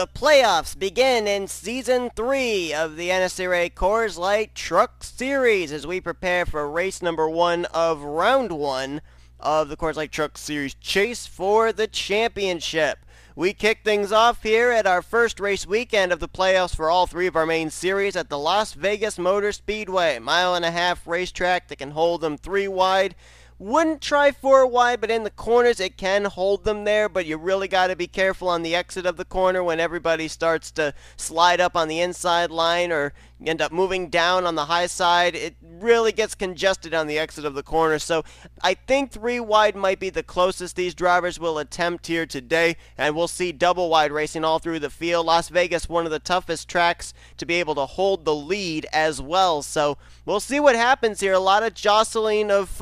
The playoffs begin in Season 3 of the NNSCRA Coors Light Truck Series as we prepare for race number 1 of Round 1 of the Coors Light Truck Series Chase for the Championship. We kick things off here at our first race weekend of the playoffs for all three of our main series at the Las Vegas Motor Speedway. Mile-and-a-half racetrack that can hold them 3 wide. Wouldn't try 4 wide, but in the corners it can hold them there, but you really got to be careful on the exit of the corner when everybody starts to slide up on the inside line or end up moving down on the high side. It really gets congested on the exit of the corner, so I think 3 wide might be the closest these drivers will attempt here today, and we'll see double wide racing all through the field. Las Vegas, one of the toughest tracks to be able to hold the lead as well, so we'll see what happens here. A lot of jostling of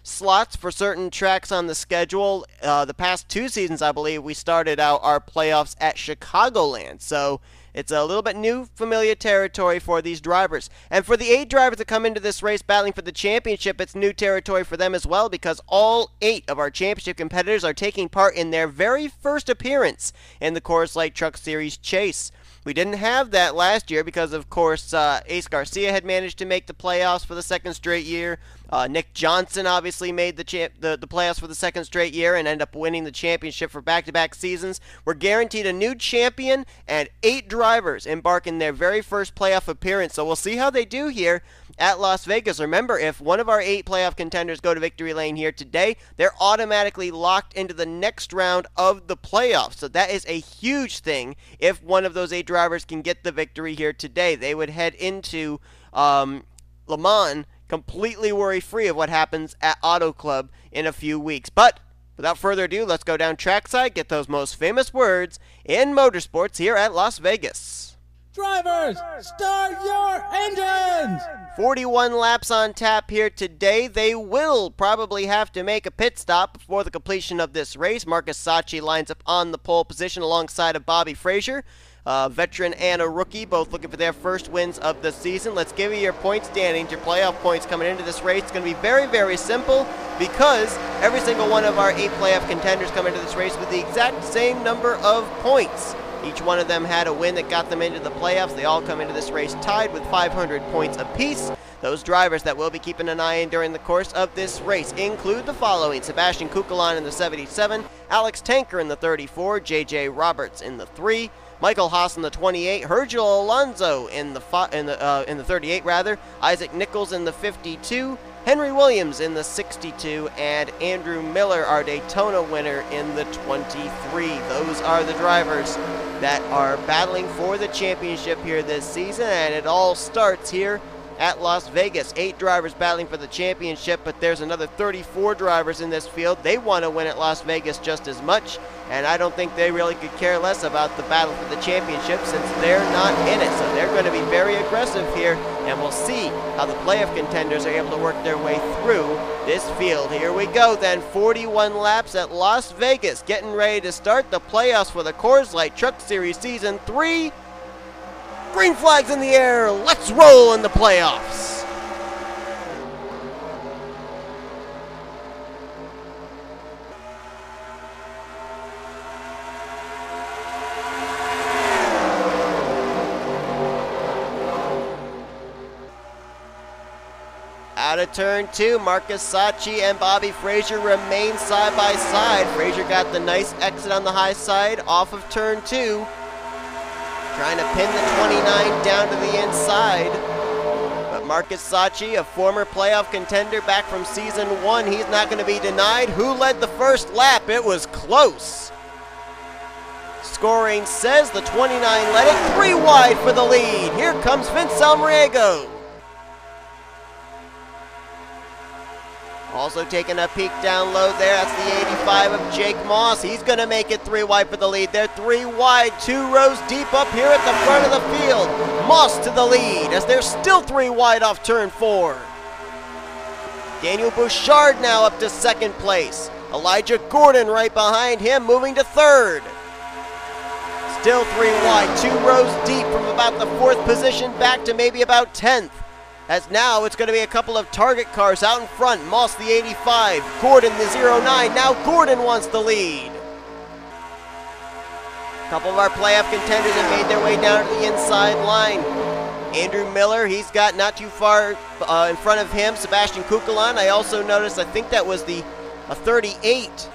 slots for certain tracks on the schedule. The past 2 seasons, I believe, we started out our playoffs at Chicagoland, so it's a little bit new, familiar territory for these drivers. And for the 8 drivers that come into this race battling for the championship, it's new territory for them as well because all 8 of our championship competitors are taking part in their very first appearance in the Coors Light Truck Series Chase. We didn't have that last year because, of course, A Garcia had managed to make the playoffs for the 2nd straight year. Nick Johnson obviously made the playoffs for the 2nd straight year and ended up winning the championship for back-to-back seasons. We're guaranteed a new champion, and 8 drivers embark in their very first playoff appearance. So we'll see how they do here at Las Vegas. Remember, if one of our 8 playoff contenders go to victory lane here today, they're automatically locked into the next round of the playoffs. So that is a huge thing if one of those 8 drivers can get the victory here today. They would head into Le Mans completely worry-free of what happens at Auto Club in a few weeks. But without further ado, let's go down trackside, get those most famous words in motorsports here at Las Vegas. Drivers, start your engines! 41 laps on tap here today. They will probably have to make a pit stop before the completion of this race. M Saatchi lines up on the pole position alongside of B Fraser. Veteran and a rookie, both looking for their first wins of the season. Let's give you your point standings, your playoff points coming into this race. It's going to be very, very simple because every single one of our 8 playoff contenders come into this race with the exact same number of points. Each one of them had a win that got them into the playoffs. They all come into this race tied with 500 points apiece. Those drivers that we'll be keeping an eye on during the course of this race include the following: C Cucalon in the 77, Alex Tanker in the 34, J Roberts in the 3, Michael Haas in the 28, H Alonso in the 38 rather, Isaac Nichols in the 52, Henry Williams in the 62, and Andrew Miller, our Daytona winner, in the 23. Those are the drivers that are battling for the championship here this season, and it all starts here at Las Vegas. 8 drivers battling for the championship, but there's another 34 drivers in this field. They want to win at Las Vegas just as much, and I don't think they really could care less about the battle for the championship since they're not in it. So they're going to be very aggressive here, and we'll see how the playoff contenders are able to work their way through this field. Here we go then, 41 laps at Las Vegas, getting ready to start the playoffs for the Coors Light Truck Series Season 3. Green flags in the air, let's roll in the playoffs. Out of turn 2, M Saatchi and B Fraser remain side by side. Fraser got the nice exit on the high side off of turn 2. Trying to pin the 29 down to the inside. But M Saatchi, a former playoff contender back from Season 1, he's not going to be denied. Who led the first lap? It was close. Scoring says the 29 led it 3 wide for the lead. Here comes V Almariego. Also taking a peek down low there, that's the 85 of Jake Moss. He's going to make it 3 wide for the lead. They're 3 wide, 2 rows deep up here at the front of the field. Moss to the lead as they're still 3 wide off turn 4. Daniel Bouchard now up to 2nd place. Elijah Gordon right behind him, moving to 3rd. Still 3 wide, 2 rows deep from about the 4th position back to maybe about 10th. As now it's going to be a couple of target cars out in front. Moss the 85, Gordon the 09. Now Gordon wants the lead. A couple of our playoff contenders have made their way down to the inside line. Andrew Miller, he's got not too far in front of him. Sebastian Cucalon, I also noticed, I think that was a 38.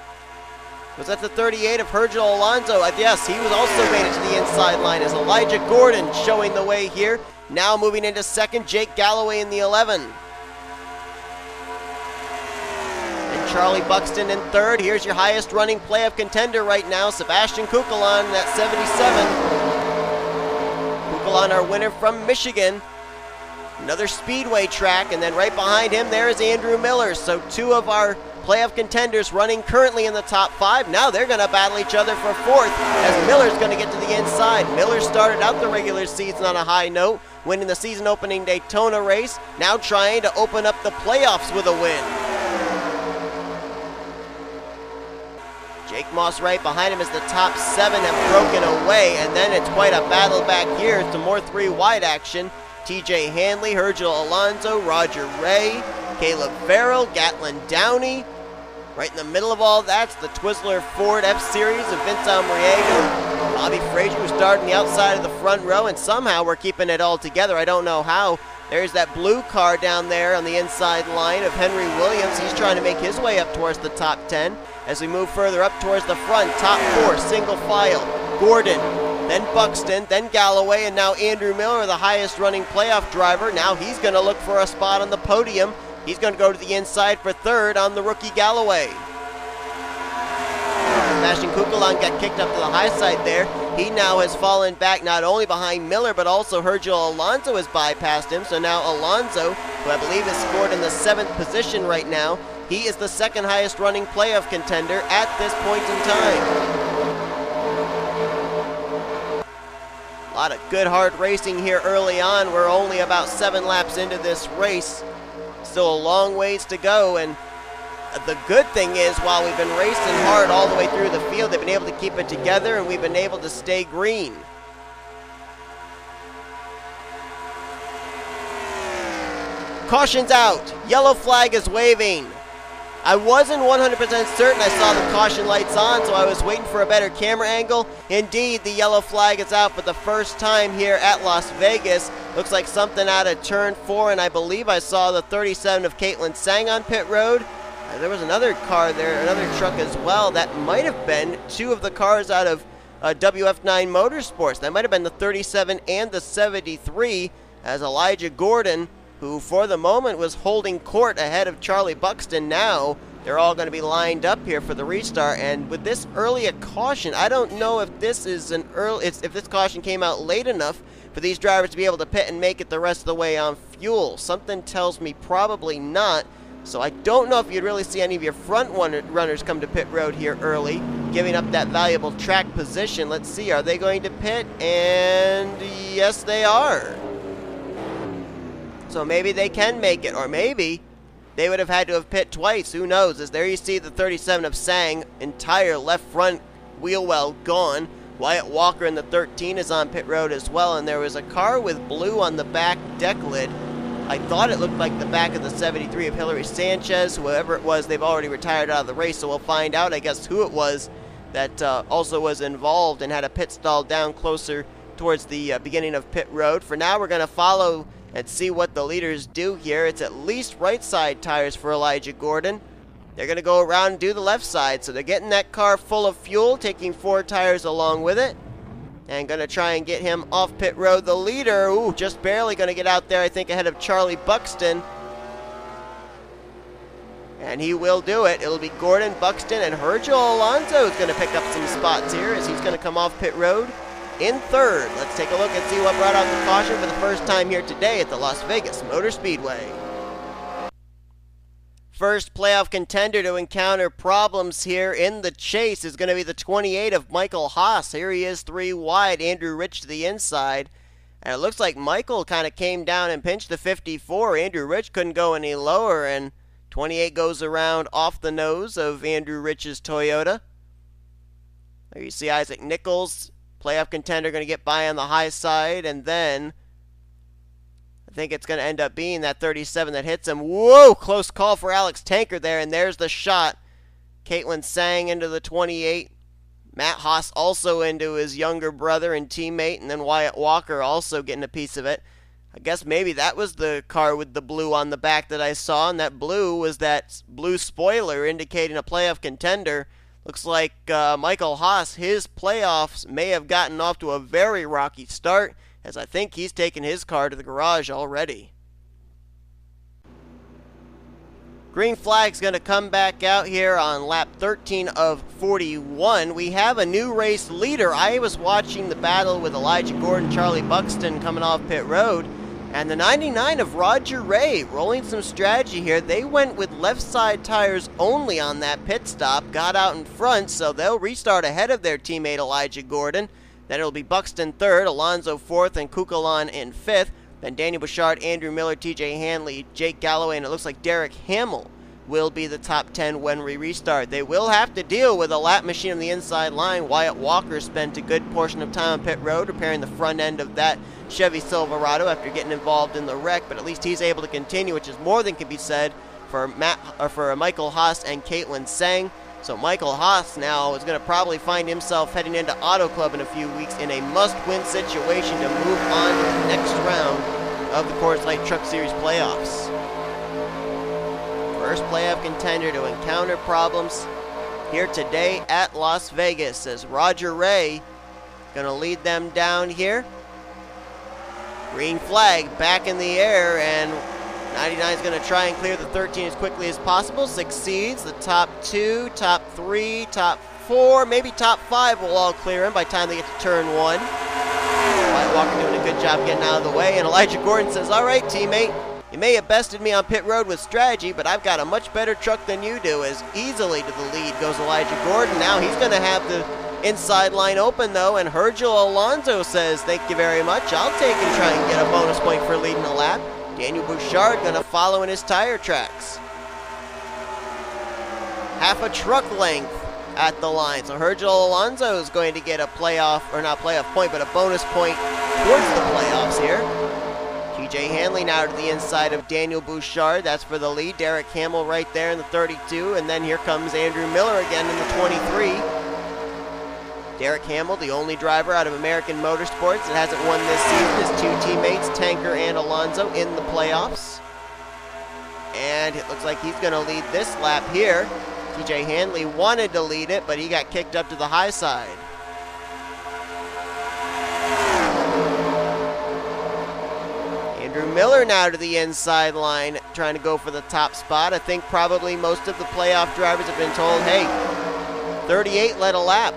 Was that the 38 of H Alonso? Yes, he was also made it to the inside line as Elijah Gordon showing the way here. Now moving into second, Jake Galloway in the 11. And Charlie Buxton in third. Here's your highest running playoff contender right now, Sebastian Cucalon at 77. Cucalon, our winner from Michigan. Another speedway track, and then right behind him there is Andrew Miller. So two of our playoff contenders running currently in the top 5. Now they're going to battle each other for fourth as Miller's going to get to the inside. Miller started out the regular season on a high note, winning the season opening Daytona race, now trying to open up the playoffs with a win. Jake Moss right behind him as the top 7 have broken away, and then it's quite a battle back here. Some more 3-wide action. T.J. Handley, H Alonso, Roger Ray, Caleb Farrell, Gatlin Downey. Right in the middle of all that's the Twizzler Ford F-Series of Vince Almariego. Bobby Fraser, who started on the outside of the front row, and somehow we're keeping it all together. I don't know how. There's that blue car down there on the inside line of Henry Williams. He's trying to make his way up towards the top 10. As we move further up towards the front, top 4, single file. Gordon, then Buxton, then Galloway, and now Andrew Miller, the highest running playoff driver. Now he's going to look for a spot on the podium. He's going to go to the inside for third on the rookie Galloway. Sebastian Cucalon got kicked up to the high side there. He now has fallen back not only behind Miller, but also H Alonso has bypassed him. So now Alonso, who I believe is scored in the 7th position right now, he is the second highest running playoff contender at this point in time. A lot of good hard racing here early on. We're only about 7 laps into this race. Still a long ways to go, and the good thing is while we've been racing hard all the way through the field, they've been able to keep it together and we've been able to stay green. Caution's out. Yellow flag is waving. I wasn't 100% certain I saw the caution lights on, so I was waiting for a better camera angle. Indeed, the yellow flag is out for the first time here at Las Vegas. Looks like something out of turn 4, and I believe I saw the 37 of H Tsang on pit road. There was another car there, another truck as well. That might have been 2 of the cars out of WF9 Motorsports. That might have been the 37 and the 73, as Elijah Gordon, who for the moment was holding court ahead of Charlie Buxton. Now they're all going to be lined up here for the restart, and with this early a caution, I don't know if this is if this caution came out late enough for these drivers to be able to pit and make it the rest of the way on fuel. Something tells me probably not. So I don't know if you'd really see any of your front runners come to pit road here early, giving up that valuable track position. Let's see, are they going to pit? And yes, they are. So maybe they can make it, or maybe they would have had to have pit twice. Who knows? As there you see the 37 of Tsang, entire left front wheel well gone. Wyatt Walker in the 13 is on pit road as well, and there was a car with blue on the back deck lid. I thought it looked like the back of the 73 of H Sanchez. Whoever it was, they've already retired out of the race, so we'll find out, I guess, who it was that also was involved and had a pit stall down closer towards the beginning of pit road. For now, we're going to follow and see what the leaders do here. It's at least right side tires for Elijah Gordon. They're going to go around and do the left side, so they're getting that car full of fuel, taking 4 tires along with it. And going to try and get him off pit road. The leader, just barely going to get out there, I think, ahead of Charlie Buxton. And he will do it. It'll be Gordon, Buxton, and H Alonso is going to pick up some spots here as he's going to come off pit road in third. Let's take a look and see what brought out the caution for the first time here today at the Las Vegas Motor Speedway. First playoff contender to encounter problems here in the chase is going to be the 28 of Michael Haas. Here he is 3 wide, Andrew Rich to the inside. And it looks like Michael kind of came down and pinched the 54. Andrew Rich couldn't go any lower, and 28 goes around off the nose of Andrew Rich's Toyota. There you see Isaac Nichols, playoff contender, going to get by on the high side, and then I think it's going to end up being that 37 that hits him. Whoa, close call for Alex Tanker there, and there's the shot. Caitlin Tsang into the 28. Matt Haas also into his younger brother and teammate, and then Wyatt Walker also getting a piece of it. I guess maybe that was the car with the blue on the back that I saw, and that blue was that blue spoiler indicating a playoff contender. Looks like Michael Haas, his playoffs may have gotten off to a very rocky start, as I think he's taken his car to the garage already. Green flag's going to come back out here on lap 13 of 41. We have a new race leader. I was watching the battle with Elijah Gordon, Charlie Buxton coming off pit road, and the 99 of R Rey rolling some strategy here. They went with left side tires only on that pit stop, got out in front, so they'll restart ahead of their teammate Elijah Gordon. Then it'll be Buxton third, Alonso fourth, and Cucalon in fifth. Then Daniel Bouchard, Andrew Miller, T Handley, J Galloway, and it looks like Derek Hamill will be the top 10 when we restart. They will have to deal with a lap machine on the inside line. Wyatt Walker spent a good portion of time on pit road repairing the front end of that Chevy Silverado after getting involved in the wreck, but at least he's able to continue, which is more than can be said for Michael Haas and Caitlin Tsang. So Michael Haas now is going to probably find himself heading into Auto Club in a few weeks in a must-win situation to move on to the next round of the Coors Light Truck Series playoffs. First playoff contender to encounter problems here today at Las Vegas, as R Rey going to lead them down here. Green flag back in the air, and 99 is going to try and clear the 13 as quickly as possible. Succeeds. The top 2, top 3, top 4, maybe top 5 will all clear him by the time they get to turn 1. Wyatt Walker doing a good job getting out of the way, and Elijah Gordon says, "All right, teammate, you may have bested me on pit road with strategy, but I've got a much better truck than you do." As easily to the lead goes Elijah Gordon. Now he's going to have the inside line open, though, and H Alonso says, "Thank you very much. I'll take and try and get a bonus point for leading a lap." Daniel Bouchard going to follow in his tire tracks. Half a truck length at the line. So H Alonso is going to get a playoff, or not playoff point, but a bonus point towards the playoffs here. J Handley now to the inside of Daniel Bouchard. That's for the lead. Derek Hamill right there in the 32. And then here comes Andrew Miller again in the 23. Derek Hamill, the only driver out of American Motorsports that hasn't won this season. His two teammates, Tanker and Alonso, in the playoffs. And it looks like he's going to lead this lap here. TJ Handley wanted to lead it, but he got kicked up to the high side. Andrew Miller now to the inside line, trying to go for the top spot. I think probably most of the playoff drivers have been told, hey, 38 led a lap.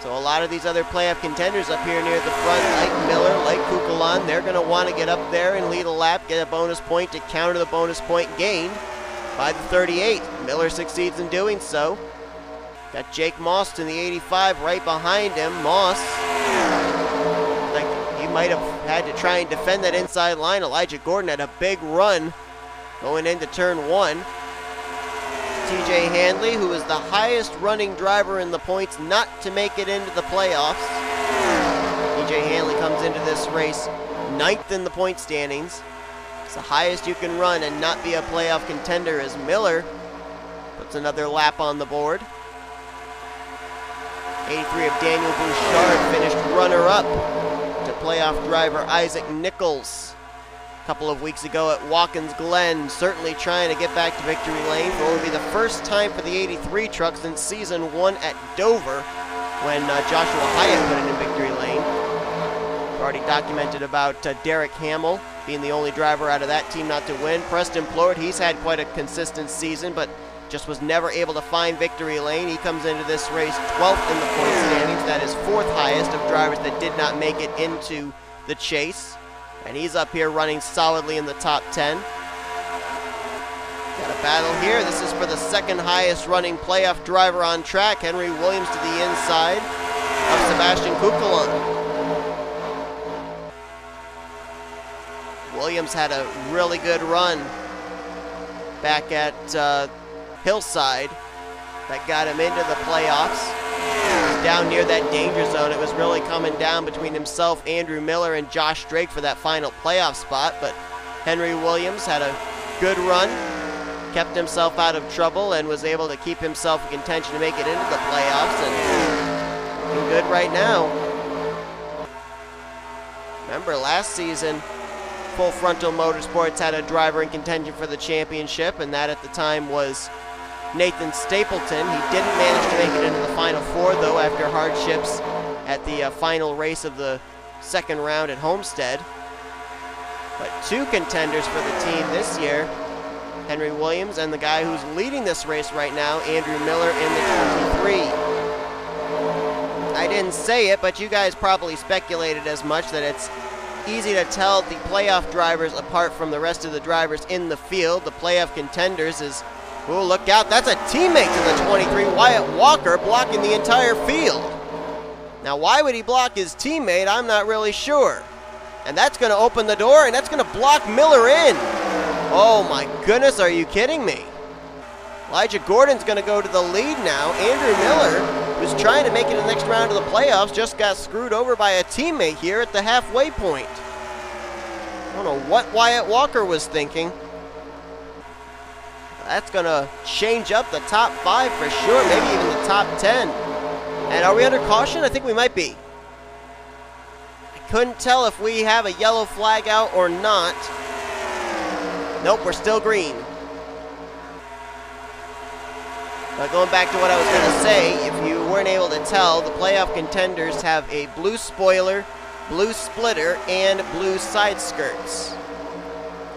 So a lot of these other playoff contenders up here near the front, like Miller, like Cucalon, they're going to want to get up there and lead a lap, get a bonus point to counter the bonus point gained by the 38. Miller succeeds in doing so. Got Jake Moss in the 85 right behind him. Moss, like he might have had to try and defend that inside line. Elijah Gordon had a big run going into turn 1. TJ Handley, who is the highest running driver in the points not to make it into the playoffs. TJ Handley comes into this race 9th in the point standings. It's the highest you can run and not be a playoff contender, as Miller puts another lap on the board. 83 of Daniel Bouchard finished runner-up to playoff driver Isaac Nichols a couple of weeks ago at Watkins Glen, certainly trying to get back to victory lane for what will be the first time for the 83 truck since season 1 at Dover, when Joshua Hyatt put it in victory lane. We've already documented about Derek Hamill being the only driver out of that team not to win. Preston Plourd, he's had quite a consistent season, but just was never able to find victory lane. He comes into this race 12th in the point standings. That is 4th highest of drivers that did not make it into the chase. And he's up here running solidly in the top 10. Got a battle here. This is for the 2nd highest running playoff driver on track. Henry Williams to the inside of Sebastian Cucalon. Williams had a really good run back at Hillside that got him into the playoffs. He was down near that danger zone. It was really coming down between himself, Andrew Miller, and Josh Drake for that final playoff spot, but Henry Williams had a good run, kept himself out of trouble, and was able to keep himself in contention to make it into the playoffs. And looking good right now. Remember, last season, Full Frontal Motorsports had a driver in contention for the championship, and that at the time was N Stapleton. He didn't manage to make it into the Final Four, though, after hardships at the final race of the second round at Homestead. But two contenders for the team this year, Henry Williams and the guy who's leading this race right now, Andrew Miller in the 23. I didn't say it, but you guys probably speculated as much that it's easy to tell the playoff drivers apart from the rest of the drivers in the field. The playoff contenders is, oh, look out, that's a teammate to the 23, Wyatt Walker, blocking the entire field. Now, why would he block his teammate? I'm not really sure. And that's going to open the door, and that's going to block Miller in. Oh my goodness, are you kidding me? Elijah Gordon's going to go to the lead now. Andrew Miller, who's trying to make it in the next round of the playoffs, just got screwed over by a teammate here at the halfway point. I don't know what Wyatt Walker was thinking. That's going to change up the top 5 for sure, maybe even the top 10. And are we under caution? I think we might be. I couldn't tell if we have a yellow flag out or not. Nope, we're still green. But going back to what I was going to say, if you weren't able to tell, the playoff contenders have a blue spoiler, blue splitter, and blue side skirts.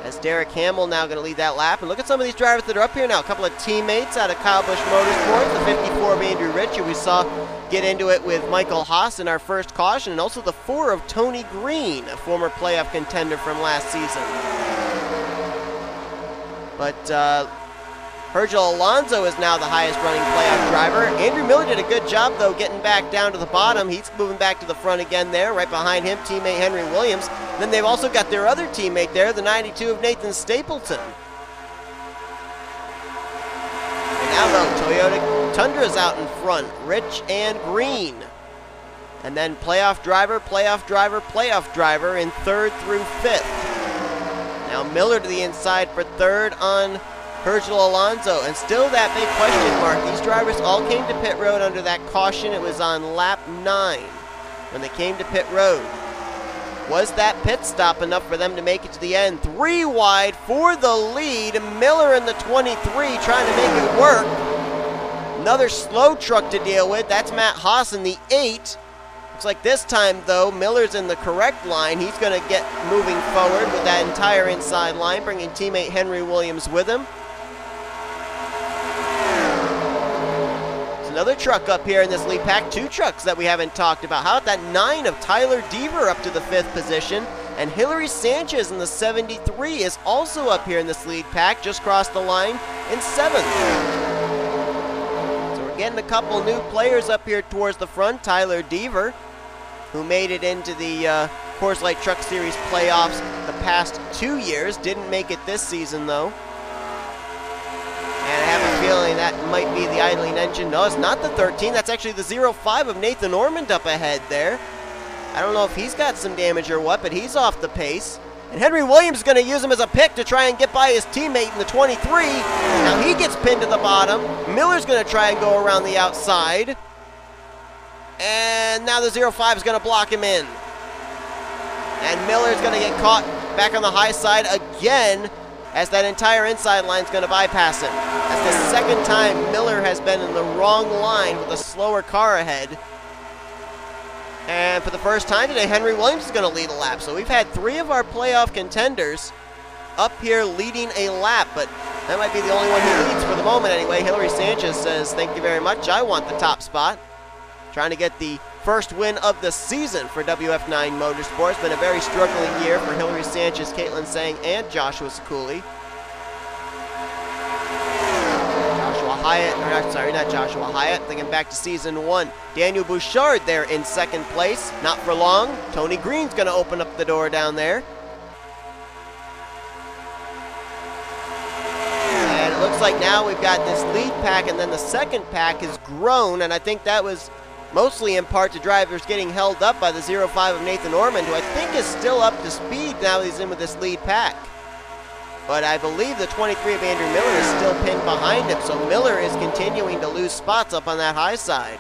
As Derek Hamill now going to lead that lap. And look at some of these drivers that are up here now. A couple of teammates out of Kyle Busch Motorsports. The 54 of Andrew Ritchie we saw get into it with Michael Haas in our first caution. And also the 4 of Tony Green, a former playoff contender from last season. But H Alonso is now the highest running playoff driver. Andrew Miller did a good job, though, getting back down to the bottom. He's moving back to the front again there. Right behind him, teammate Henry Williams. Then they've also got their other teammate there, the 92 of N Stapleton. And now, though, Toyota Tundra's out in front. Rich and Green. And then playoff driver, playoff driver, playoff driver in 3rd through 5th. Now Miller to the inside for 3rd on H Alonso, and still that big question mark. These drivers all came to pit road under that caution. It was on lap 9 when they came to pit road. Was that pit stop enough for them to make it to the end? 3 wide for the lead. Miller in the 23 trying to make it work. Another slow truck to deal with. That's Matt Haas in the 8. Looks like this time, though, Miller's in the correct line. He's going to get moving forward with that entire inside line, bringing teammate Henry Williams with him. There's another truck up here in this lead pack. 2 trucks that we haven't talked about. How about that 9 of Tyler Deaver up to the 5th position? And H Sanchez in the 73 is also up here in this lead pack. Just crossed the line in 7th. So we're getting a couple new players up here towards the front. Tyler Deaver, who made it into the Coors Light Truck Series playoffs the past 2 years. Didn't make it this season, though. And I have a feeling that might be the idling engine. No, it's not the 13. That's actually the 05 of N Ormond up ahead there. I don't know if he's got some damage or what, but he's off the pace. And Henry Williams is going to use him as a pick to try and get by his teammate in the 23. Now he gets pinned to the bottom. Miller's going to try and go around the outside. And now the 05 is going to block him in. And Miller's going to get caught back on the high side again, as that entire inside line is going to bypass him. That's the second time Miller has been in the wrong line with a slower car ahead. And for the first time today, Henry Williams is going to lead a lap. So we've had 3 of our playoff contenders up here leading a lap, but that might be the only one who leads for the moment anyway. H Sanchez says, thank you very much. I want the top spot. Trying to get the first win of the season for WF9 Motorsports. Been a very struggling year for H Sanchez, Caitlin Tsang, and Joshua Ciculli. Joshua Hyatt, or sorry, not Joshua Hyatt, thinking back to season 1. Daniel Bouchard there in 2nd place. Not for long. Tony Green's going to open up the door down there. And it looks like now we've got this lead pack, and then the second pack has grown, and I think that was mostly in part to drivers getting held up by the 05 of N Ormond, who I think is still up to speed now that he's in with this lead pack. But I believe the 23 of Andrew Miller is still pinned behind him, so Miller is continuing to lose spots up on that high side.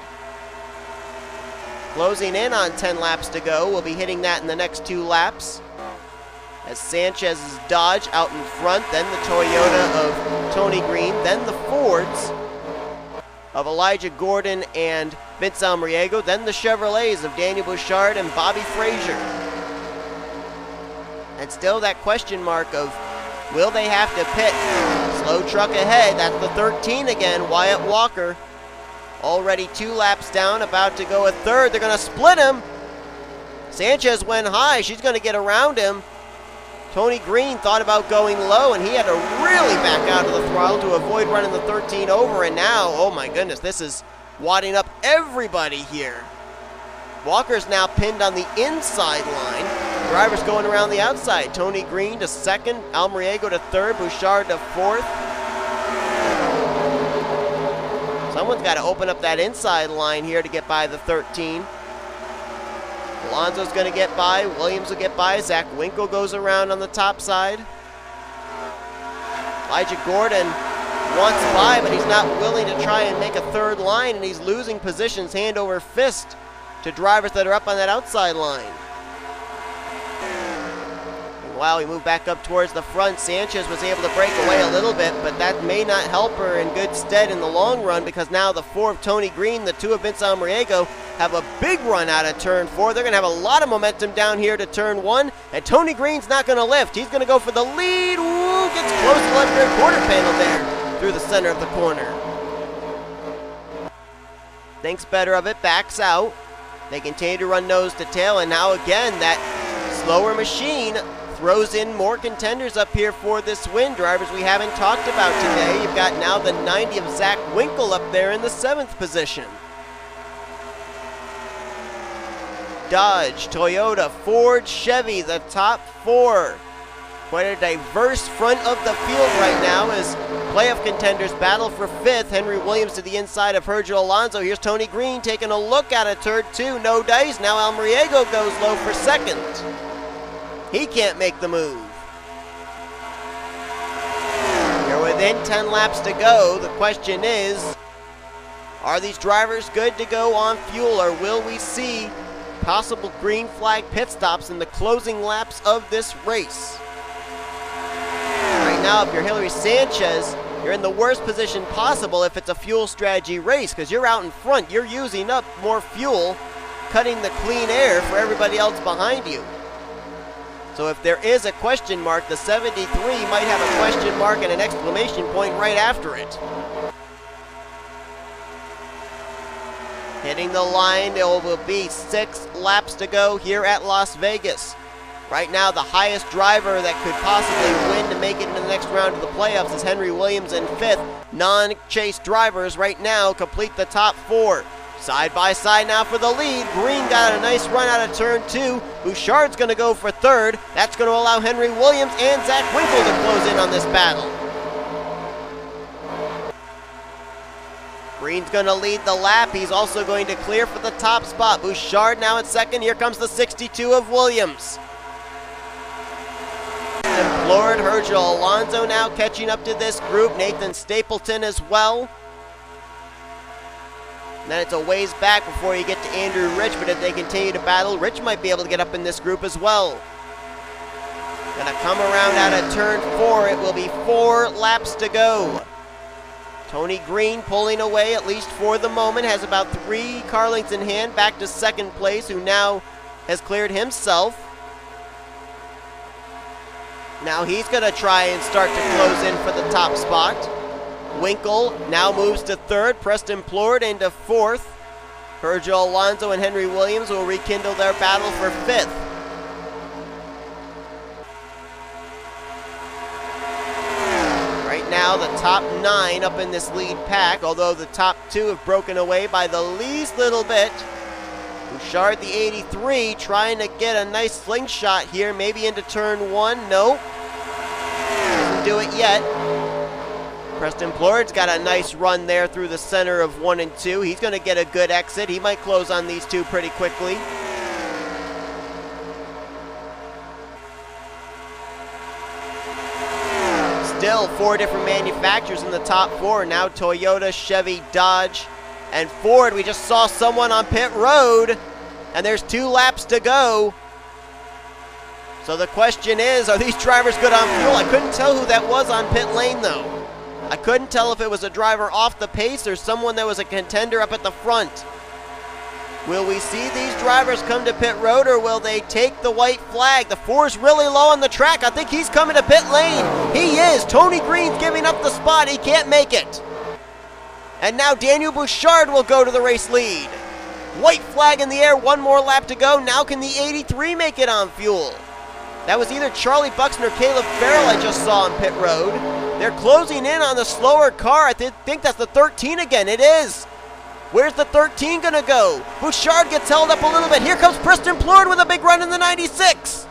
closing in on 10 laps to go. We'll be hitting that in the next 2 laps. As Sanchez's Dodge out in front, then the Toyota of Tony Green, then the Fords of Elijah Gordon and Vince Almariego, then the Chevrolets of Daniel Bouchard and Bobby Fraser. And still that question mark of, will they have to pit? Slow truck ahead, that's the 13 again, Wyatt Walker. Already 2 laps down, about to go a third. They're going to split him. Sanchez went high. She's going to get around him. Tony Green thought about going low, and he had to really back out of the throttle to avoid running the 13 over. And now, oh my goodness, this is wadding up everybody here. Walker's now pinned on the inside line. Drivers going around the outside. Tony Green to second, Almariego to third, Bouchard to fourth. Someone's got to open up that inside line here to get by the 13. Alonso's going to get by. Williams will get by. Zach Winkle goes around on the top side. Elijah Gordon wants by, but he's not willing to try and make a third line, and he's losing positions hand over fist to drivers that are up on that outside line. While we move back up towards the front, Sanchez was able to break away a little bit, but that may not help her in good stead in the long run, because now the 4 of Tony Green, the 2 of Vince Almariego, have a big run out of turn 4. They're going to have a lot of momentum down here to turn 1, and Tony Green's not going to lift. He's going to go for the lead. Woo! Gets close to the left rear quarter panel there through the center of the corner. Thinks better of it, backs out. They continue to run nose to tail, and now again that slower machine throws in more contenders up here for this win. Drivers we haven't talked about today. You've got now the 90 of Zach Winkle up there in the 7th position. Dodge, Toyota, Ford, Chevy, the top 4. Quite a diverse front of the field right now as playoff contenders battle for 5th. Henry Williams to the inside of H Alonso. Here's Tony Green taking a look at a turn 2. No dice. Now Almariego goes low for 2nd. He can't make the move. You're within 10 laps to go. The question is, are these drivers good to go on fuel, or will we see possible green flag pit stops in the closing laps of this race? Right now, if you're Hillary Sanchez, you're in the worst position possible if it's a fuel strategy race, because you're out in front. You're using up more fuel, cutting the clean air for everybody else behind you. So if there is a question mark, the 73 might have a question mark and an exclamation point right after it. Hitting the line, there will be 6 laps to go here at Las Vegas. Right now, the highest driver that could possibly win to make it into the next round of the playoffs is Henry Williams in 5th. Non-chase drivers right now complete the top 4. Side by side now for the lead. Green got a nice run out of turn 2. Bouchard's going to go for 3rd. That's going to allow Henry Williams and Zach Winkle to close in on this battle. Green's going to lead the lap. He's also going to clear for the top spot. Bouchard now at 2nd. Here comes the 62 of Williams. And Plourd, H Alonso now catching up to this group. Nathan Stapleton as well. Then it's a ways back before you get to Andrew Rich, but if they continue to battle, Rich might be able to get up in this group as well. Gonna come around out of turn 4. It will be 4 laps to go. Tony Green pulling away, at least for the moment, has about 3 car lengths in hand, back to 2nd place, who now has cleared himself. Now he's gonna try and start to close in for the top spot. Winkle now moves to 3rd, Preston Plourd into 4th. H Alonso and Henry Williams will rekindle their battle for 5th. Right now, the top 9 up in this lead pack, although the top 2 have broken away by the least little bit. Bouchard, the 83, trying to get a nice slingshot here, maybe into turn 1. Nope. Doesn't do it yet. Preston Plourd's got a nice run there through the center of 1 and 2. He's going to get a good exit. He might close on these 2 pretty quickly. Still 4 different manufacturers in the top 4. Now Toyota, Chevy, Dodge, and Ford. We just saw someone on pit road. And there's 2 laps to go. So the question is, are these drivers good on fuel? I couldn't tell who that was on pit lane, though. I couldn't tell if it was a driver off the pace or someone that was a contender up at the front. Will we see these drivers come to pit road, or will they take the white flag? The 4's really low on the track. I think he's coming to pit lane. He is. Tony Green's giving up the spot. He can't make it. And now Daniel Bouchard will go to the race lead. White flag in the air, 1 more lap to go. Now can the 83 make it on fuel? That was either Charlie Buxton or Caleb Farrell I just saw on pit road. They're closing in on the slower car. I think that's the 13 again. It is. Where's the 13 going to go? Bouchard gets held up a little bit. Here comes Preston Plourd with a big run in the 96.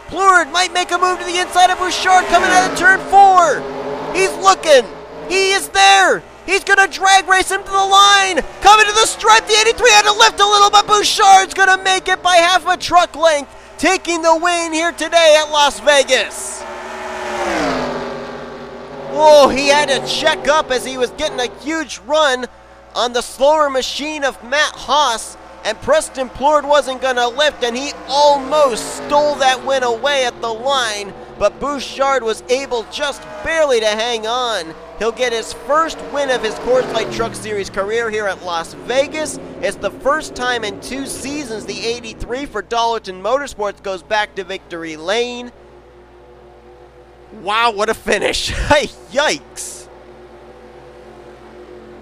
Plourd might make a move to the inside of Bouchard coming out of turn 4. He's looking. He is there. He's going to drag race him to the line. Coming to the stripe. The 83 had to lift a little, but Bouchard's going to make it by half a truck length, taking the win here today at Las Vegas. Whoa, he had to check up as he was getting a huge run on the slower machine of Matt Haas, and Preston Plourd wasn't going to lift, and he almost stole that win away at the line, but Bouchard was able just barely to hang on. He'll get his first win of his Coors Light Truck Series career here at Las Vegas. It's the first time in 2 seasons the 83 for Dollarton Motorsports goes back to victory lane. Wow, what a finish. Yikes.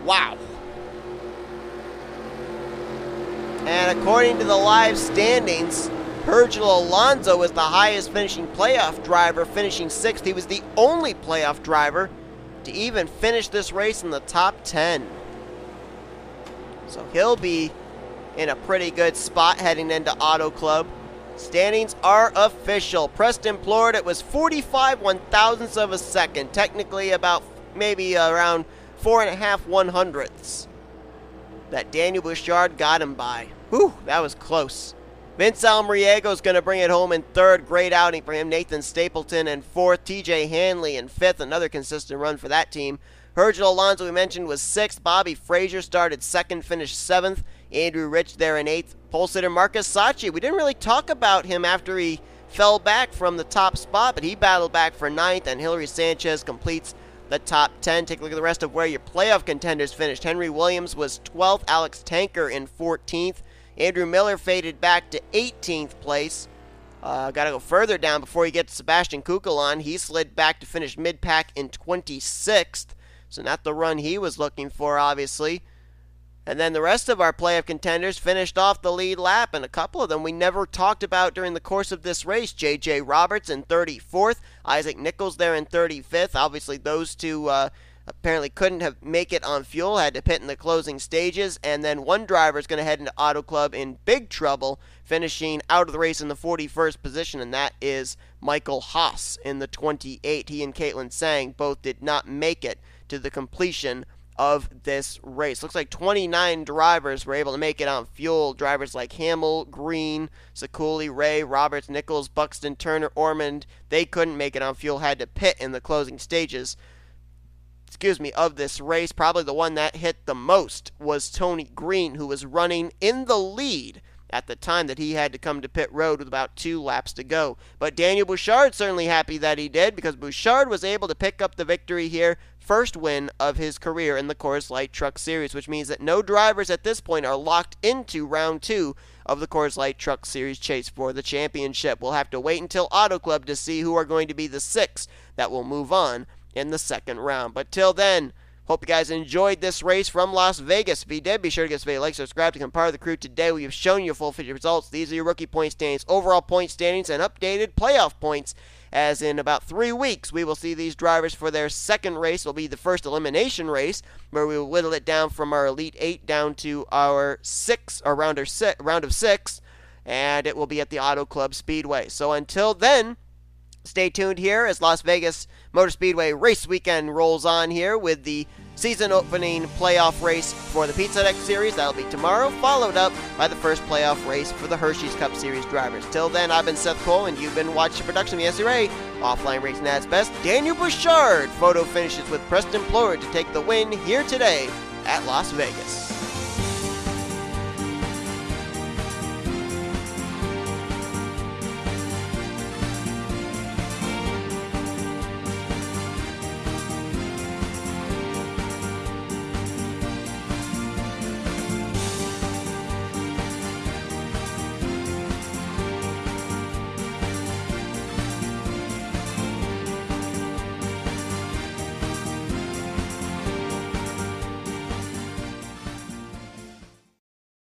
Wow. And according to the live standings, Virgil Alonso is the highest finishing playoff driver, finishing 6th. He was the only playoff driver to even finish this race in the top 10. So he'll be in a pretty good spot heading into Auto Club. Standings are official. Preston Plourd, it was 45 1/1000ths of a second. Technically about maybe around 4.5 1/100ths that Daniel Bouchard got him by. Whew, that was close. Vince Almariego is going to bring it home in 3rd. Great outing for him. Nathan Stapleton in 4th. TJ Handley in 5th. Another consistent run for that team. Virgil Alonso, we mentioned, was 6th. Bobby Fraser started 2nd, finished 7th. Andrew Rich there in 8th. Pole sitter M Saatchi. We didn't really talk about him after he fell back from the top spot, but he battled back for 9th, and H Sanchez completes the top 10. Take a look at the rest of where your playoff contenders finished. Henry Williams was 12th. Alex Tanker in 14th. Andrew Miller faded back to 18th place. Got to go further down before you get to Sebastian Cucalon. He slid back to finish mid-pack in 26th. So not the run he was looking for, obviously. And then the rest of our playoff contenders finished off the lead lap, and a couple of them we never talked about during the course of this race. J.J. Roberts in 34th. Isaac Nichols there in 35th. Obviously, those two apparently couldn't make it on fuel, had to pit in the closing stages, and then one driver is going to head into Auto Club in big trouble, finishing out of the race in the 41st position, and that is Michael Haas in the 28. He and T Tsang both did not make it to the completion of this race. Looks like 29 drivers were able to make it on fuel. Drivers like Hamill, Green, Ciculli, Ray, Roberts, Nichols, Buxton, Turner, Ormond, they couldn't make it on fuel, had to pit in the closing stages of this race. Probably the one that hit the most was Tony Green, who was running in the lead at the time that he had to come to pit road with about 2 laps to go. But Daniel Bouchard certainly happy that he did, because Bouchard was able to pick up the victory here. First win of his career in the Coors Light Truck Series, which means that no drivers at this point are locked into round 2 of the Coors Light Truck Series chase for the championship. We'll have to wait until Auto Club to see who are going to be the 6 that will move on in the second round. But till then, hope you guys enjoyed this race from Las Vegas. If you did, be sure to give us a video, like, subscribe to become part of the crew today. We have shown you full feature results. These are your rookie point standings, overall point standings, and updated playoff points. As in about 3 weeks, we will see these drivers for their second race. It will be the first elimination race, where we will whittle it down from our Elite 8 down to our round of 6, and it will be at the Auto Club Speedway. So until then, stay tuned here as Las Vegas Motor Speedway race weekend rolls on here with the season opening playoff race for the Pizza Deck Series. That'll be tomorrow, followed up by the first playoff race for the Hershey's Cup Series drivers. Till then, I've been Seth Cole, and you've been watching the production of the NNSCRA Offline Racing at its best. Daniel Bouchard photo finishes with Preston Plourd to take the win here today at Las Vegas.